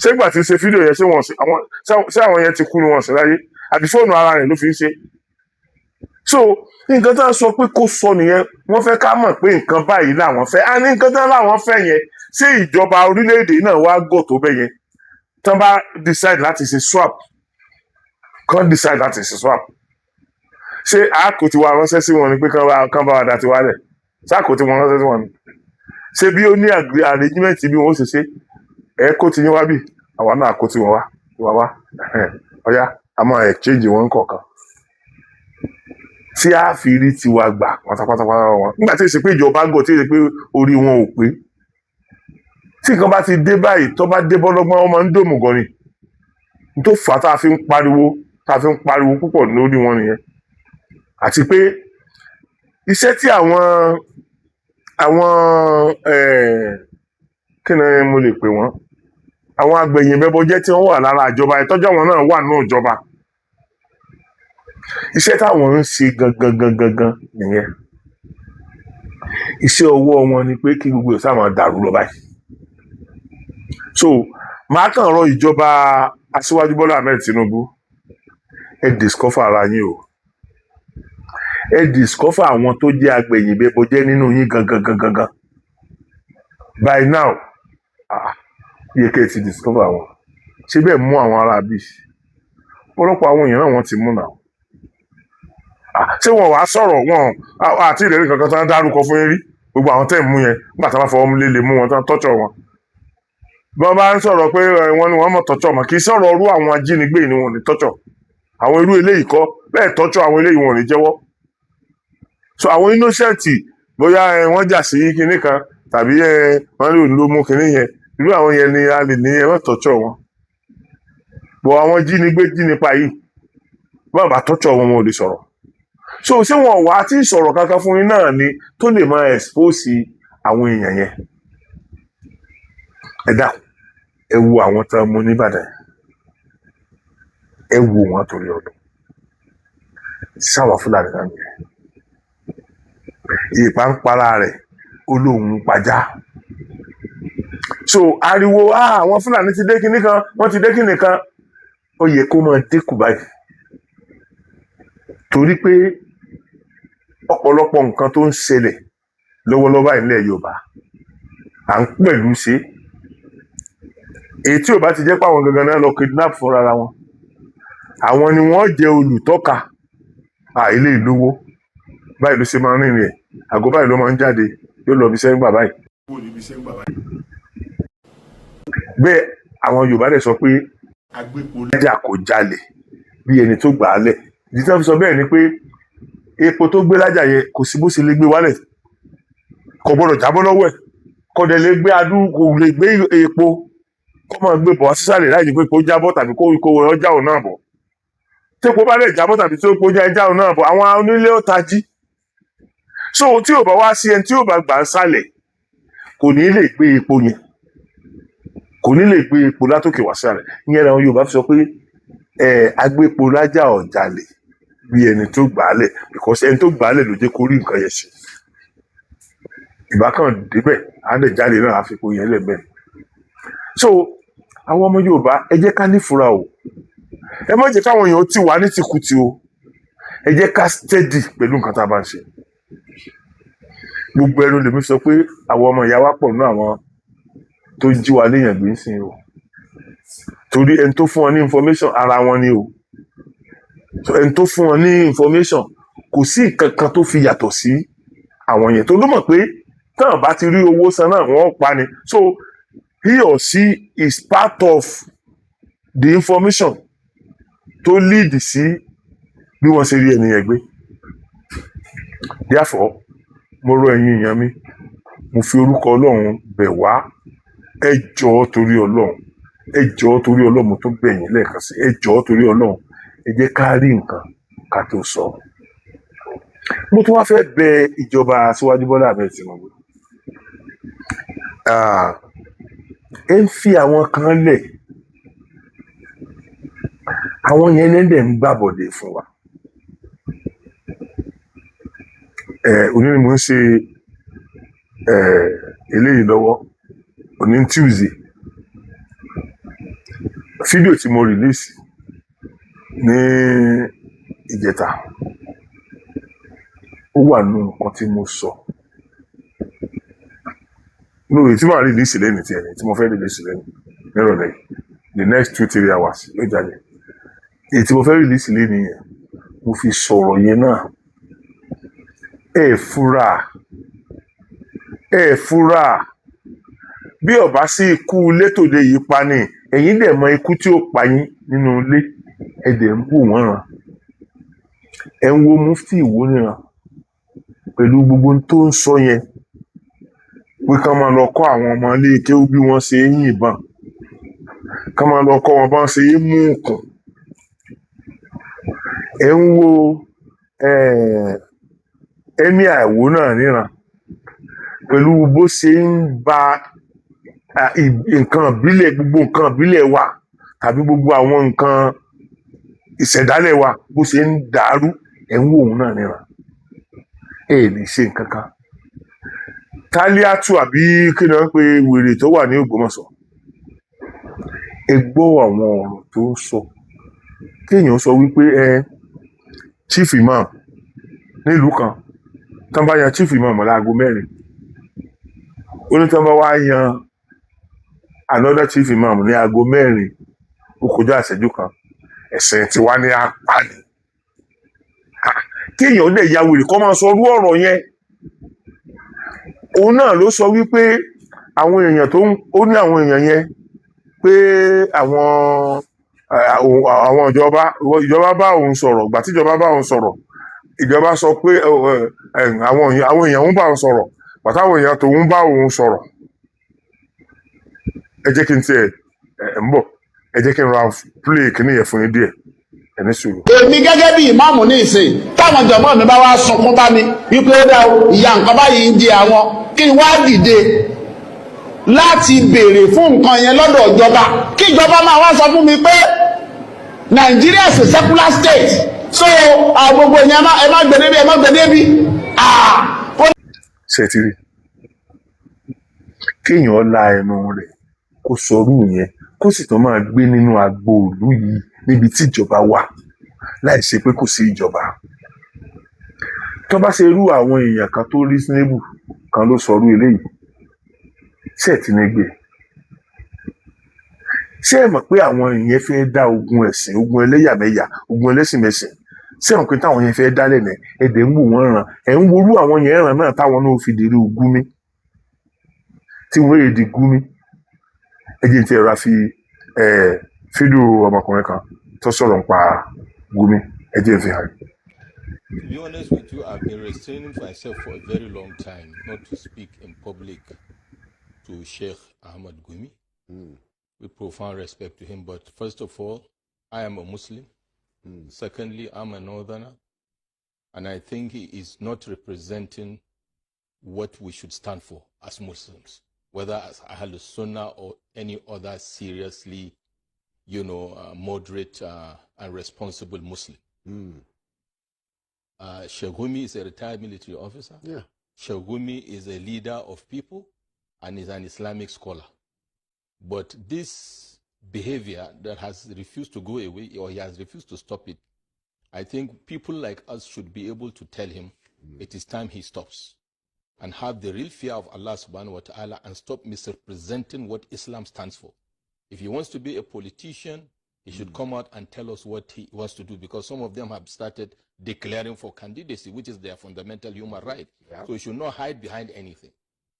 ṣé ìgbà tí ń ṣe fídíò yẹn ṣé àwọn yẹn ti kú ni wọ́n sì láyé àbí fóònù ara rẹ̀ ló fi ń ṣe so nǹkan tó ń sọ pé kó sọ nìyẹn wọ́n fẹ́ ká mọ̀ pé nǹkan báyìí làwọn fẹ́ á ní nǹkan tó láwọn fẹ́ yẹn ṣé ìjọba orílẹ̀-èdè náà wá gọ̀ tó bẹ́ yẹn tán bá decide láti ṣe swap kán decide láti ṣe swap ṣé àákò tí wàá ránṣẹ́ sí wọn ni pé kán bá wa dá tiwa lẹ̀ ṣé àákò tí wọ́n ránṣẹ́ sí wọn ni ṣé bí ó ní arrangement bí wọ́n ó ṣe ṣe ẹ̀ kó ti yín wá bì àwa náà kó ti wọn wá ọ̀yá a máa exchange wọn kọ̀ọ̀kan tí a fi rí tiwa gbà pátápátá wọn nígbà tí èsì pé ìjọba gọ̀ tí èsì pé orí wọn ò pé tí nǹkan bá ti dé báyìí tó bá dé bọ́lọ́gbọ́n wọn máa ń dòmù gan ni tó fà á tá a fi ń pariwo púpọ̀ lórí wọn nìyẹn àti pé iṣẹ́ tí àwọn kí ni mo lè pè wọ́n àwọn agbẹ̀yìn bẹ́bọ jẹ́ tí wọ́n wà lára ìjọba ìtọ́jú àwọn náà wà nínú ìjọba iṣẹ́ táwọn ń ṣe gangan nìyẹn. Iṣẹ́ ọwọ́ wọn ni pé kí gbogbo ìsáà máa dàrú lọ báyìí. So màá kàn rọ ìjọba Aṣíwájú Bọ́lá Ahmed Tinubu, ẹ discover ara yín o, ẹ discover àwọn tó jẹ́ agbẹ̀yìnbẹ́bọjẹ́ nínú yín gangan. By now yẹ kẹ́ ẹ ti discover wọn. Ṣé bẹ́ẹ̀ mú àwọn ará bí ọ̀pọ̀lọpọ̀ àwọn èèyàn náà wọ́n ti mú náà. Ṣé wọn wàá sọ̀rọ̀ wọn àti ìlérí kankan tán dárúkọ fún yín rí? Gbogbo àwọn tẹ́ ẹ̀ mú yẹn nígbà tí wọ́n fọwọ́ lé mú wọn tán tọ́jọ́ wọn. Bí wọ́n bá ń sọ̀rọ̀ pé wọ́n ní wọ́n mọ̀ tọ́jọ́ mọ̀, kì í sọ̀rọ̀ irú àwọn ajínigbé ni wọn ò ní tọ́jọ́. Àwọn irú eléyìí kọ́ bẹ́ẹ̀ tọ́jọ́ àwọn eléyìí wọn ò ní jẹ́wọ́. So àwọn innocent bóyá wọ́n jà sí kinní kan tàbí wọ́n ló mú kinní yẹn, irú àwọn yẹn ni a lè ní ẹ mọ̀ tọ́jọ́ wọn. Bọ̀ àwọn jínipa yìí wọ́n bá tọ́jọ́ wọn ò lè sọ̀rọ̀. So ṣé wọn wà á tí sọ̀rọ̀ kankan fún yín náà ni tó lè máa expose àwọn èèyàn yẹn? Ẹ dákun, ẹ wo àwọn tán mú nìbàdàn, ẹ wo wọn torí ọdún sáwọn Fúlàní náà nìyẹn. Ìpá ń para rẹ̀ olóhùn pàjá. So ariwo àwọn Fúlàní ti dé kinní kan, wọ́n ti dé kinní kan, ó yẹ kó máa dínkù báyìí. Torí pé ọ̀pọ̀lọpọ̀ nǹkan tó ń ṣẹlẹ̀ lọ́wọ́lọ́wọ́ báyìí nílẹ̀ Yorùbá à ń pẹ̀lú ṣe. Èyí tí ò bá ti jẹ́ pé àwọn gangan náà lọ kidnap fúnra wọn, àwọn ni wọ́n jẹ́ olùtọ́ka ilé ìlówó báyìí ló ṣe máa ń rìnrìn ẹ̀, àgọ́ báyìí ló máa ń jáde, yóò lọ bí sẹ́ńgbà báyìí. Bẹ́ẹ̀ àwọn Yorùbá dẹ̀ sọ pé agbépo lájà kò jalè bí ẹni tó gbà á lẹ̀. Ìdí tí wọ́n fi sọ bẹ́ẹ̀ ni pé epo tó gbé lájà yẹn kò sí bó ṣe lè gbé wálẹ̀, kò gbọdọ̀ jábọ́ lọ́wọ́ ẹ̀, kò dẹ̀ lè gbé kò lè gbé epo kó máa gbé bọ̀ sísàlẹ̀ láì ní pé kó jábọ́ tàbí kó ọjà òun náà bọ̀. Tí epo bá lè jábọ́ tàbí tí epo já òun náà bọ̀, àwọn onílé ó tají. So tí ò bá wá sí ẹni tí ò bá gbà ń sálẹ̀ kò ní lè gbé epo yẹn, kò ní lè gbé epo látòkè wá sálẹ̀. Ìyẹn làwọn Yorùbá fi sọ pé agbépo lájà ò jalè bí ẹni tó gbà á lẹ̀, because ẹni tó gbà á lẹ̀ ló jẹ́ kó rí nǹkan yẹn ṣe. Ìbákan débẹ̀ á lè jáde náà àfikún yẹn lẹ̀ bẹ́ẹ̀. So àwọn ọmọ Yorùbá ẹ jẹ́ ká nífura o, ẹ má jẹ́ káwọn èèyàn ti wà ní tìkùtì o, ẹ jẹ́ ká steady pẹ̀lú nǹkan tá a bá ń ṣe. Gbogbo ẹnu lèmi sọ pé àwọn ọmọ ìyá wa pọ̀ nínú àwọn tó jí wa léèyàn gbé ń sìn o, torí ẹni tó fún wọn ní information ara wọn ni o. So ẹni tó fún wọn ní information kò sí nǹkan kan tó fi yàtọ̀ sí àwọn yẹn tó ló mọ̀ pé tán bá ti rí owó san náà wọ́n pa ni. So he or she is part of the information tó lead sí bí wọ́n ṣe rí ẹnìyẹn gbé. Therefore mo rọ ẹ̀yin èèyàn mi, mo fi orúkọ Ọlọ́run bẹ̀ wá, ẹ jọ̀ọ́ torí Ọlọ́run, ẹ jọ̀ọ́ torí Ọlọ́run, mo tún bẹ̀ yín lẹ́ẹ̀kan sí, ẹ jọ̀ọ́ torí Ọlọ́run, ẹ jẹ́ ká rí nǹkan ká tó sọ. Mo tún wá fẹ́ bẹ ìjọba Aṣíwájú Bọ́lá Ahmed Tinubu, ẹ ń fi àwọn kan lẹ̀, àwọn yẹn lẹ́dẹ̀ ń gbàbọ̀dé fún wa. Òní ni mo ń ṣe eléyìí lọ́wọ́, òní Tuesday, fídíò tí mo release ní ìjẹta ó wà nínú nǹkan tí mo sọ lórí tí màá release lẹ́nu tí ẹni tí mo fẹ́ release lẹ́nu nírọ̀lẹ́ the next 2-3 hours ló jáde. Èyí tí mo fẹ́ release lẹ́nu yẹn mo fi sọ̀rọ̀ yẹn náà. Ẹ fura bí ọba sí ikú létòde yìí pa ni, ẹ̀yin dẹ̀ mọ ikú tí ó pa yín nínú ilé, ẹ dẹ̀ ń bù wọ́n ràn. Ẹ ń wo Mufti Ìwó níran pẹ̀lú gbogbo tó ń sọ yẹn pé ká máa lọ kọ́ àwọn ọmọ ilé kéwú bí wọ́n ṣe ń yìnbọn, ká máa lọ kọ́ wọn bá ṣe ń mú nǹkan. Ẹ ń wo Emir Ìwó náà níran pẹ̀lú bó ṣe ń ba nǹkan ìbílẹ̀, gbogbo nǹkan ìbílẹ̀ wa tàbí gbogbo àwọn nǹkan ìṣẹ̀dálẹ̀ wa bó ṣe ń dàrú ẹ̀ ń wò òun náà níran ẹ̀ lè ṣe nǹkan kan. Tálíátù àbí kí ni wọ́n pe wèrè tó wà ní Ògbómọ̀ṣọ́ ẹ gbọ́ àwọn ọ̀rọ̀ tó sọ kéèyàn sọ wípé chief imam nílùú kan tán bá yan chief imam láago 4 ó ní tán bá wá yan another chief imam ní aago 4 ó kọjá ìṣẹ́jú kan ẹ̀sìn tí wá ní apá ni kéèyàn dẹ̀ ya wèrè kọ́ máa sọ orú ọ̀rọ̀ yẹn. Òun náà ló sọ wípé àwọn èèyàn ó ní àwọn èèyàn yẹn pé àwọn ìjọba bá òun sọ̀rọ̀ ìgbà tíjọba bá òun sọ̀rọ̀ ìjọba sọ pé àwọn èèyàn ń bá òun sọ̀rọ̀ pàtàwọn èèyàn tòun bá òun sọ̀rọ̀. Ẹ jẹ́ kí n tiẹ̀ ń bọ̀ ẹ jẹ́ kí n ra play kìíní yẹn fún yín díẹ̀ ẹni sùúrù. Èmi gẹ́gẹ́ bí ìmáàmù ní ìsìn táwọn jọ̀mọ́ mi bá wá sunkún bá mi wípé ó dá ìyá nǹkan báyìí ń jẹ àwọn kí n wá dìde láti béèrè fún nǹkan yẹn lọ́dọ̀ ìjọba kí ìjọba máa wá sọ fún mi pé Nigeria is a secular state so gbogbo yẹn ẹ má gbé débi ẹ má gbé débi. Ṣé ti rí kéèyàn la ẹnu rẹ̀ kó sọrú yẹn kó sì tán máa gbé nínú agbo ìlú yìí níbi tí ìjọba wà láì ṣe pé kò sí ìjọba. Tó bá ṣe irú àwọn èèyàn kan tó reasonable kan ló sọrú eléyìí ṣé ẹ ti ní gbé ṣé ẹ mọ̀ pé àwọn èèyàn fẹ́ dá ogun ẹ̀sìn ogun ẹlẹ́yàmẹ̀yà ogun ẹlẹ́sìnmẹ̀sìn ṣé ẹ mọ̀ pé táwọn yẹn fẹ́ dálẹ̀ náà ẹ̀dẹ̀ ń wò wọ́n ràn ẹ̀ ń worú àwọn yẹn ràn náà táwọn náà fi dèrè Gumi tí wọ́n èdè Gumi ẹjẹ tí ẹ ra fi fídíò ọmọkùnrin kan tó sọ̀rọ̀ nípa Gumi ẹjẹ fi hàn. To be honest with you, I've been restraining myself for a very long time not to speak in public to Sheikh Ahmad Gumi with profound respect to him. But first of all, I am a Muslim. Secondly, I'm a Northerner. And I think he is not representing what we should stand for as Muslims, whether as Ahlus Sunnah or any other seriously, moderate and responsible Muslim. Sheikh Gumi is a retired military officer. Yeah. Sheikh Gumi is a leader of people and is an Islamic scholar. But this behavior that has refused to go away, or he has refused to stop it, I think people like us should be able to tell him it is time he stops and have the real fear of Allah subhanahu wa ta'ala and stop misrepresenting what Islam stands for. If he wants to be a politician, he should come out and tell us what he wants to do, because some of them have started declaring for candidacy, which is their fundamental human right. Yeah. So he should not hide behind anything.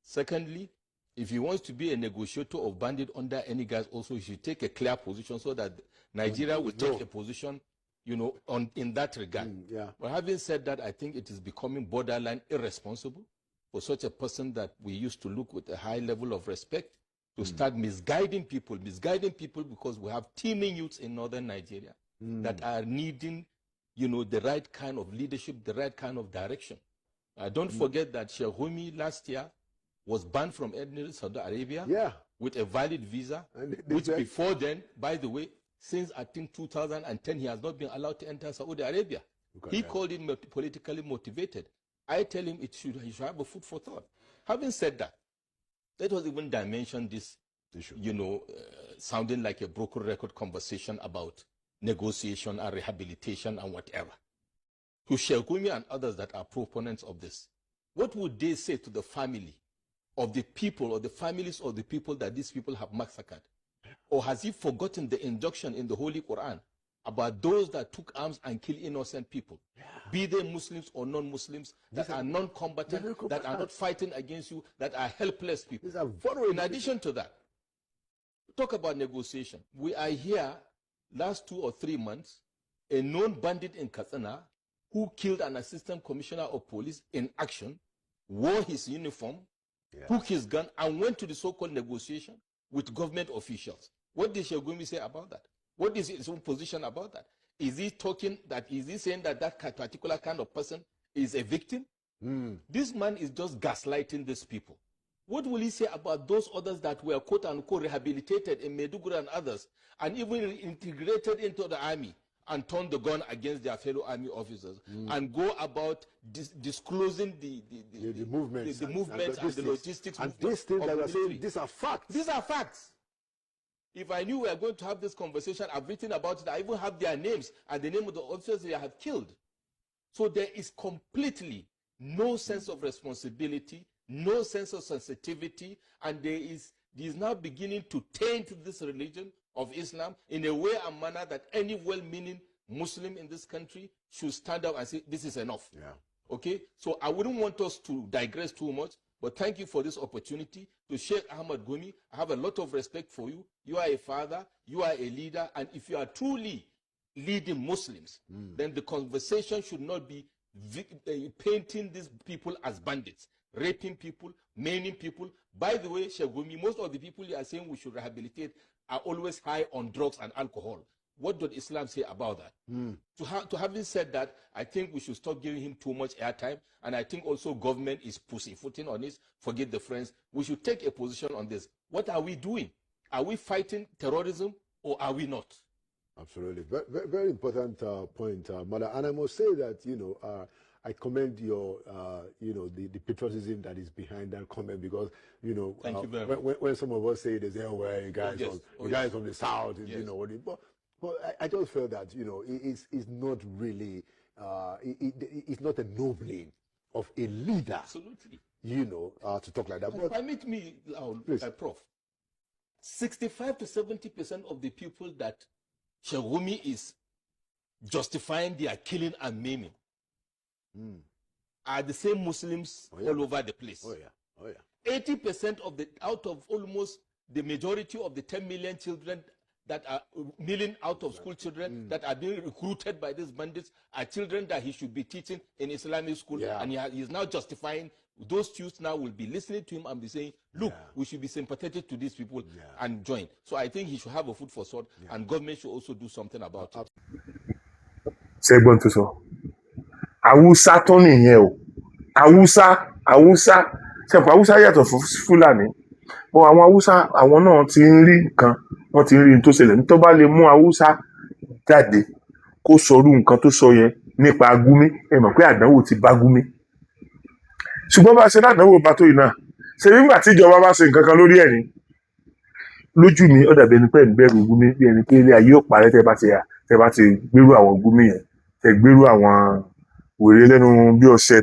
Secondly, if he wants to be a negotiator of bandit under any guise, also he should take a clear position so that Nigeria will take a position, in that regard. Yeah. But having said that, I think it is becoming borderline irresponsible for such a person that we used to look with a high level of respect to start misguiding people because we have teeming youths in northern Nigeria that are needing, the right kind of leadership, the right kind of direction. Don't forget that Sheikh Gumi last year was banned from entering Saudi Arabia with a valid visa, which before then, by the way, since I think 2010, he has not been allowed to enter Saudi Arabia. He called it politically motivated. I tell him he should have a food for thought. Having said that, let us even dimension this issue, sounding like a broken record conversation about negotiation and rehabilitation and whatever. To Sheikh Gumi and others that are proponents of this, what would they say to the family of the people or the families of the people that these people have massacred? Or has he forgotten the injunction in the Holy Quran about those that took arms and killed innocent people, be they Muslims or non-Muslims, that are non-combatant, that are not fighting against you, that are helpless people? In addition to that, talk about negotiation. We are here last 2 or 3 months, a known bandit in Katsina who killed an assistant commissioner of police in action, wore his uniform, took his gun, and went to the so-called negotiation with government officials. What did Sheikh Gumi say about that? What is his own position about that? Is he saying that that particular kind of person is a victim? This man is just gaslighting these people. What will he say about those others that were quote-unquote rehabilitated in Maiduguri and others, and even integrated into the army, and turn the gun against their fellow army officers and go about disclosing the movements, and the logistics. And these things that we're saying, these are facts. These are facts. If I knew we were going to have this conversation, I've written about it. I even have their names and the name of the officers they have killed. So there is completely no sense of responsibility, no sense of sensitivity, and there is now beginning to taint this religion of Islam in a way and manner that any well-meaning Muslim in this country should stand up and say, this is enough. Yeah. Okay? So I wouldn't want us to digress too much, but thank you for this opportunity to Sheikh Ahmad Gumi. I have a lot of respect for you. You are a father, you are a leader, and if you are truly leading Muslims, then the conversation should not be painting these people as bandits, raping people, maiming people. By the way, Sheikh Gumi, most of the people you are saying we should rehabilitate are always high on drugs and alcohol. What does Islam say about that? To having said that, I think we should stop giving him too much airtime, and I think also government is pussyfooting on this. Forget the friends. We should take a position on this. What are we doing? Are we fighting terrorism or are we not? Absolutely. Very, very important point, Mother. And I must say that, I commend your, the patriotism that is behind that comment, because, Thank you very much. When some of us say this, well, you guys, guys from the South, but I just felt that, it's not really, it's not ennobling of a leader. Absolutely. To talk like that. But permit me, Prof. 65 to 70% of the people that Sheikh Gumi is justifying their killing and maiming are the same Muslims all over the place. 80% of out of almost the majority of the 10 million children that are out of school children that are being recruited by these bandits are children that he should be teaching in Islamic school, and he is now justifying. Those youths now will be listening to him and be saying, look, we should be sympathetic to these people and join. So I think he should have a food for thought, and government should also do something about it. Ṣẹ́gbọ́n tó sọ Haúsá tó nìyẹn o, Haúsá ṣẹ̀pọ̀ Haúsá yàtọ̀ fún Fúlàní, bọ́ àwọn Haúsá àwọn náà ti ń rí nǹkan, wọ́n ti ń rí tó ṣẹlẹ̀. Tó bá lè mú Haúsá jáde kó sọrú nǹkan tó sọ yẹn nípa Gumi, ẹ mọ̀ pé àdánwò ti bá Gumi. Ṣùgbọ́n bá ṣe ládánwò bá tó yìí náà, ṣe nígbà tí ìjọba bá ṣe nǹkan kan lórí ẹ̀rín, lójú mi ó dàbí ẹni pé ń bẹ̀rù Gumi, bí ẹni pé ilé ayé ò parẹ́ tẹ́ bá ti gbérú àwọn Gumi yẹn, tẹ́ gbérú àwọn wèrè lẹ́nu bí ọṣẹ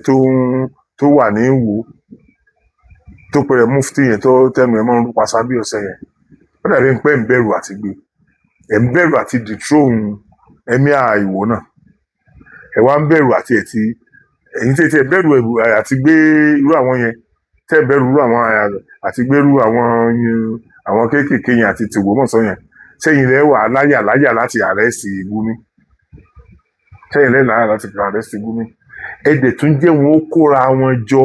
tó wà ní Ìwó tó pẹ̀rẹ̀ mufti yẹn tó tẹnu ẹ̀ mọ́ ń pàṣà bí ọṣẹ yẹn, ó dàbí ẹni pé ń bẹ̀rù àti gbé, ẹ̀ ń bẹ̀rù àti dethrone Emir Ìwó náà, ẹ̀ wá ń bẹ̀rù àti ẹ̀yin tètè bẹ̀rù àti gbé irú àwọn yẹn, tẹ́ bẹ̀rù irú àwọn àti gbérú àwọn kéékèèké yẹn àti tìgbómọ̀ṣọ́ yẹn, sẹ́yìn lẹ́ wà láyà láti àrẹ́sì Gumi, sẹ́yìn lẹ́ láyà láti àrẹ́sì Gumi, ẹ̀dẹ̀ tún jẹ́ wọn ó kóra wọn jọ,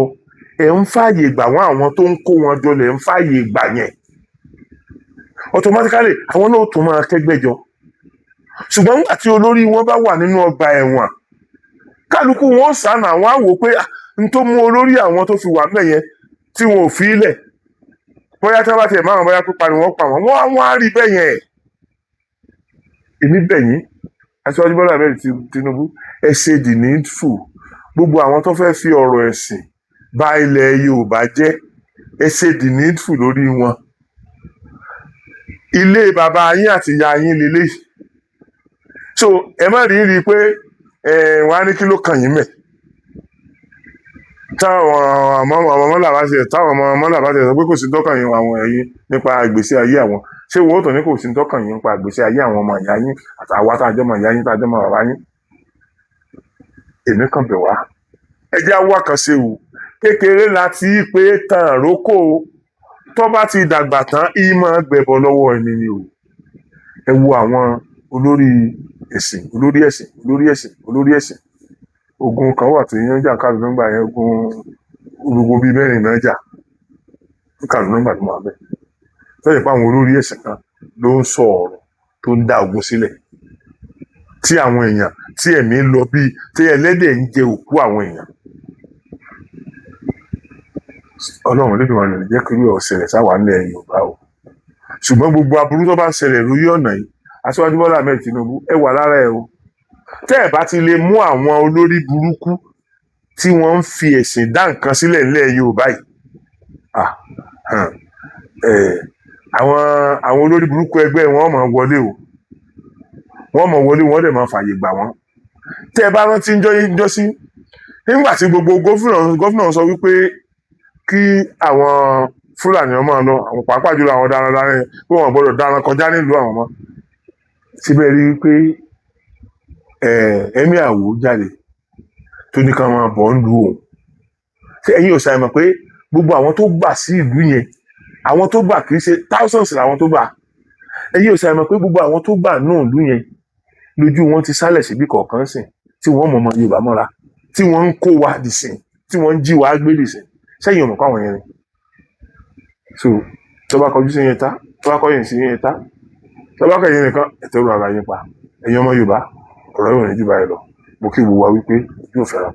ẹ̀ ń fààyè gbà wọ́n, àwọn tó ń kó wọn jọ lẹ̀ ń fààyè gbà yẹn, automatically àwọn náà tún máa kẹ́gbẹ́jọ. Ṣùgbọ́n nígbà tí olórí wọn bá wà nínú ọgbà ẹ̀wọ̀n, kálukú wọn sànà àwọn àwò pé n tó mú olórí àwọn tó fi wà mẹ́yẹn tí wọn ò fi ilẹ̀, bóyá tí wọ́n bá tiẹ̀ máa bóyá pípa ni wọ́n pa wọ́n á rí bẹ́ẹ̀ yẹn. Èmi bẹ̀ yín, Aṣíwájú Bọ́lá Ahmed Tinubu, ẹ ṣe the needful. Gbogbo àwọn tó fẹ́ fi ọ̀rọ̀ ẹ̀sìn bà ilẹ̀ Yorùbá jẹ́, ẹ ṣe the needful lórí wọn. Ilé bàbá yín àti ìyá yín lélẹ́yìí, so ẹ má rí pé wọ́n á ní kí ló kàn yín mẹ́. Táwọn ọmọ làbá ṣe sọ pé kò sí tọ́kàn yín àwọn ẹ̀yin nípa ìgbésí ayé àwọn, ṣé wọ́n tó ní kò sí tọ́kàn yín nípa ìgbésí ayé àwọn ọmọ ìyá yín àtàwọn àtàjọ́ ọmọ ìyá yín tàjọ́ ọmọ bàbá yín. Èmi kàn bẹ̀ wá, ẹ jẹ́ àwa kan ṣe wò, kékeré láti pé tàn rókò, tó bá ti dàgbà tán ìmọ̀ gbẹ̀bọ̀ lọ́wọ́ ẹni ni o. Ẹ wo àwọn olórí ẹ̀sìn. Ogun kan wà tí yẹn jà Kaduna nígbà yẹn, ogun bíi mẹ́rin náà jà Kaduna nígbà tó máa bẹ̀. Sọ́yìn pé àwọn olórí ẹ̀sìn kan ló ń sọ ọ̀rọ̀ tó ń dá ogun sílẹ̀, tí àwọn èèyàn tí ẹ̀mí lọ bí tí ẹlẹ́dẹ̀ ń jẹ òkú àwọn èèyàn. Ọlọ́run lè dùn àná jẹ́ kí irú ẹ̀ ṣẹlẹ̀ sáwà nílẹ̀ Yorùbá o. Ṣùgbọ́n gbogbo aburú tó bá ń ṣẹlẹ̀ lórí ọ̀nà yìí, Aṣíwájú Bọ́lá Ahmed Tinubu ẹ wà lára ẹ o. tẹ́ ẹ̀ bá ti lè mú àwọn olórí burúkú tí wọ́n ń fi ẹ̀sìn dá nǹkan sílẹ̀ nílẹ̀ Yorùbá yìí àwọn olórí burúkú ẹgbẹ́ wọn máa wọlé o wọ́n máa wọlé wọ́n dẹ̀ máa fààyè gbà wọ́n. Tẹ́ ẹ bá rántí ń jọ́ sí nígbà tí gbogbo gómìnà sọ wípé kí àwọn Fúlàní ọmọ lọ àwọn pàápàá jùlọ àwọn darandaran yẹn pé wọn gbọ́dọ̀ daran kọjá nílùú àwọn ọmọ síbẹ̀ rí wípé ẹ̀mí àwò jáde tó ní ká máa bọ̀ ń lu òun. Ṣé ẹ̀yin ò ṣàìmọ̀ pé gbogbo àwọn tó gbà sí ìlú yẹn àwọn tó gbà kì í ṣe thousands làwọn tó gbà. Ẹ̀yin ò ṣàìmọ̀ pé gbogbo àwọn tó gbà náà ìlú yẹn lójú wọn ti sálẹ̀ síbi kọ̀ọ̀kan sìn tí wọ́n mọ̀ ọmọ Yorùbá mọ́ra tí wọ́n ń kó wa dì sìn tí wọ́n ń jí wa gbé dì sìn sẹ́yìn ọmọ káwọn yẹn ni. So tó bá kọjú sí yẹn ta tó bá kọyìn sí yẹn ta tó bá kọyìn nìkan ẹ̀tọ́ ru ara yín pa ẹ̀yin ọmọ Yorùbá ọ̀rọ̀ yóò ní jù báyìí lọ mo kí gbogbo wa wípé yóò fẹ́ràn.